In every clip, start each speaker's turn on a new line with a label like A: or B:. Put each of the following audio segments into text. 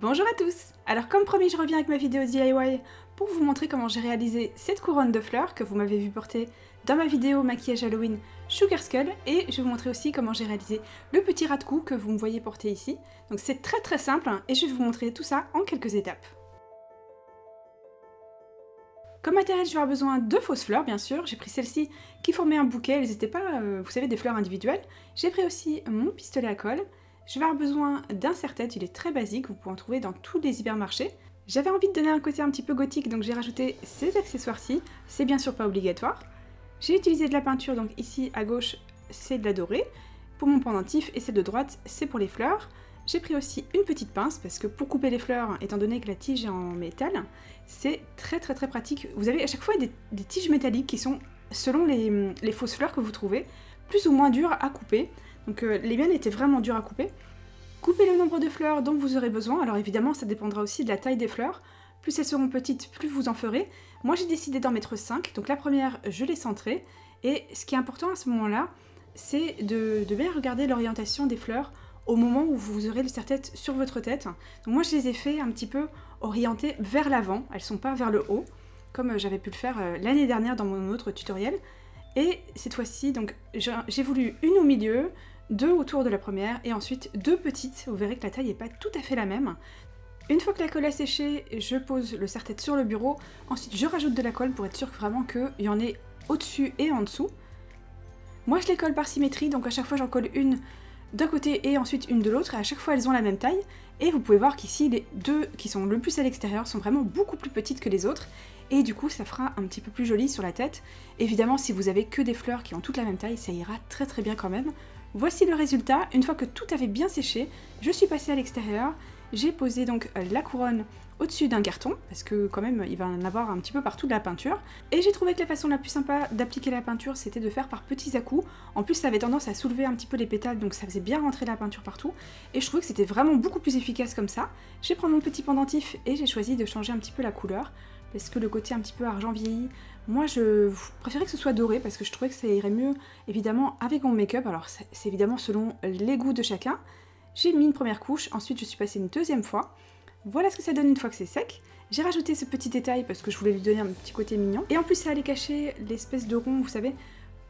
A: Bonjour à tous! Alors comme promis, je reviens avec ma vidéo DIY pour vous montrer comment j'ai réalisé cette couronne de fleurs que vous m'avez vu porter dans ma vidéo maquillage Halloween Sugar Skull, et je vais vous montrer aussi comment j'ai réalisé le petit ras de cou que vous me voyez porter ici. Donc c'est très simple et je vais vous montrer tout ça en quelques étapes. Comme matériel, je vais avoir besoin de fausses fleurs, bien sûr. J'ai pris celles-ci qui formaient un bouquet, elles n'étaient pas, vous savez, des fleurs individuelles. J'ai pris aussi mon pistolet à colle. Je vais avoir besoin d'un serre-tête, il est très basique, vous pouvez en trouver dans tous les hypermarchés. J'avais envie de donner un côté un petit peu gothique, donc j'ai rajouté ces accessoires-ci. C'est bien sûr pas obligatoire. J'ai utilisé de la peinture, donc ici à gauche, c'est de la dorée. Pour mon pendentif, et celle de droite, c'est pour les fleurs. J'ai pris aussi une petite pince, parce que pour couper les fleurs, étant donné que la tige est en métal, c'est très pratique. Vous avez à chaque fois des tiges métalliques qui sont, selon les fausses fleurs que vous trouvez, plus ou moins dures à couper. Donc les miennes étaient vraiment dures à couper. Coupez le nombre de fleurs dont vous aurez besoin. Alors évidemment, ça dépendra aussi de la taille des fleurs. Plus elles seront petites, plus vous en ferez. Moi, j'ai décidé d'en mettre 5. Donc la première, je l'ai centrée. Et ce qui est important à ce moment-là, c'est de bien regarder l'orientation des fleurs au moment où vous aurez le serre-tête sur votre tête. Donc moi, je les ai fait un petit peu orientées vers l'avant. Elles ne sont pas vers le haut, comme j'avais pu le faire l'année dernière dans mon autre tutoriel. Et cette fois-ci, donc j'ai voulu une au milieu, deux autour de la première, et ensuite deux petites. Vous verrez que la taille n'est pas tout à fait la même. Une fois que la colle a séché, je pose le serre-tête sur le bureau. Ensuite, je rajoute de la colle pour être sûr vraiment qu'il y en ait au-dessus et en dessous. Moi, je les colle par symétrie, donc à chaque fois, j'en colle une d'un côté et ensuite une de l'autre, et à chaque fois, elles ont la même taille. Et vous pouvez voir qu'ici, les deux qui sont le plus à l'extérieur sont vraiment beaucoup plus petites que les autres. Et du coup, ça fera un petit peu plus joli sur la tête. Évidemment, si vous avez que des fleurs qui ont toutes la même taille, ça ira très bien quand même. Voici le résultat. Une fois que tout avait bien séché, je suis passée à l'extérieur. J'ai posé donc la couronne au-dessus d'un carton, parce que quand même, il va en avoir un petit peu partout de la peinture. Et j'ai trouvé que la façon la plus sympa d'appliquer la peinture, c'était de faire par petits à-coups. En plus, ça avait tendance à soulever un petit peu les pétales, donc ça faisait bien rentrer la peinture partout. Et je trouvais que c'était vraiment beaucoup plus efficace comme ça. J'ai pris mon petit pendentif et j'ai choisi de changer un petit peu la couleur, parce que le côté un petit peu argent vieilli, moi je préférais que ce soit doré parce que je trouvais que ça irait mieux évidemment avec mon make-up. Alors c'est évidemment selon les goûts de chacun. J'ai mis une première couche, ensuite je suis passée une deuxième fois. Voilà ce que ça donne une fois que c'est sec. J'ai rajouté ce petit détail parce que je voulais lui donner un petit côté mignon. Et en plus ça allait cacher l'espèce de rond, vous savez,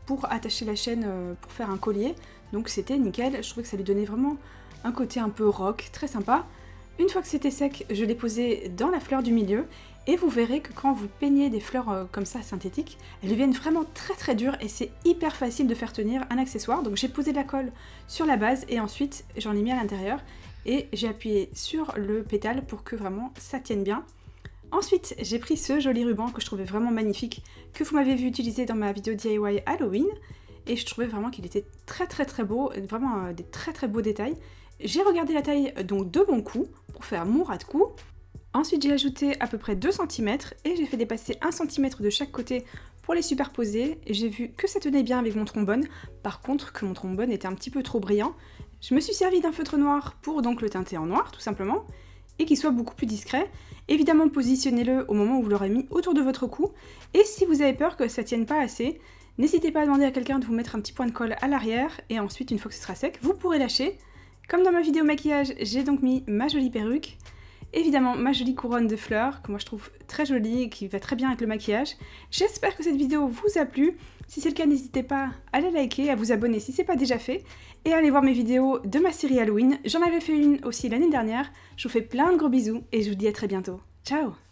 A: pour attacher la chaîne pour faire un collier. Donc c'était nickel, je trouvais que ça lui donnait vraiment un côté un peu rock, très sympa. Une fois que c'était sec, je l'ai posé dans la fleur du milieu. Et vous verrez que quand vous peignez des fleurs comme ça synthétiques, elles deviennent vraiment très dures et c'est hyper facile de faire tenir un accessoire. Donc j'ai posé de la colle sur la base et ensuite j'en ai mis à l'intérieur et j'ai appuyé sur le pétale pour que vraiment ça tienne bien. Ensuite j'ai pris ce joli ruban que je trouvais vraiment magnifique, que vous m'avez vu utiliser dans ma vidéo DIY Halloween, et je trouvais vraiment qu'il était très beau, vraiment des très beaux détails. J'ai regardé la taille donc de mon cou pour faire mon ras de cou. Ensuite j'ai ajouté à peu près 2 cm et j'ai fait dépasser 1 cm de chaque côté pour les superposer. J'ai vu que ça tenait bien avec mon trombone, par contre que mon trombone était un petit peu trop brillant. Je me suis servi d'un feutre noir pour donc le teinter en noir tout simplement, et qu'il soit beaucoup plus discret. Évidemment positionnez-le au moment où vous l'aurez mis autour de votre cou, et si vous avez peur que ça tienne pas assez, n'hésitez pas à demander à quelqu'un de vous mettre un petit point de colle à l'arrière, et ensuite une fois que ce sera sec, vous pourrez lâcher. Comme dans ma vidéo maquillage, j'ai donc mis ma jolie perruque. Évidemment, ma jolie couronne de fleurs, que moi je trouve très jolie et qui va très bien avec le maquillage. J'espère que cette vidéo vous a plu. Si c'est le cas, n'hésitez pas à la liker, à vous abonner si ce n'est pas déjà fait, et à aller voir mes vidéos de ma série Halloween. J'en avais fait une aussi l'année dernière. Je vous fais plein de gros bisous et je vous dis à très bientôt. Ciao!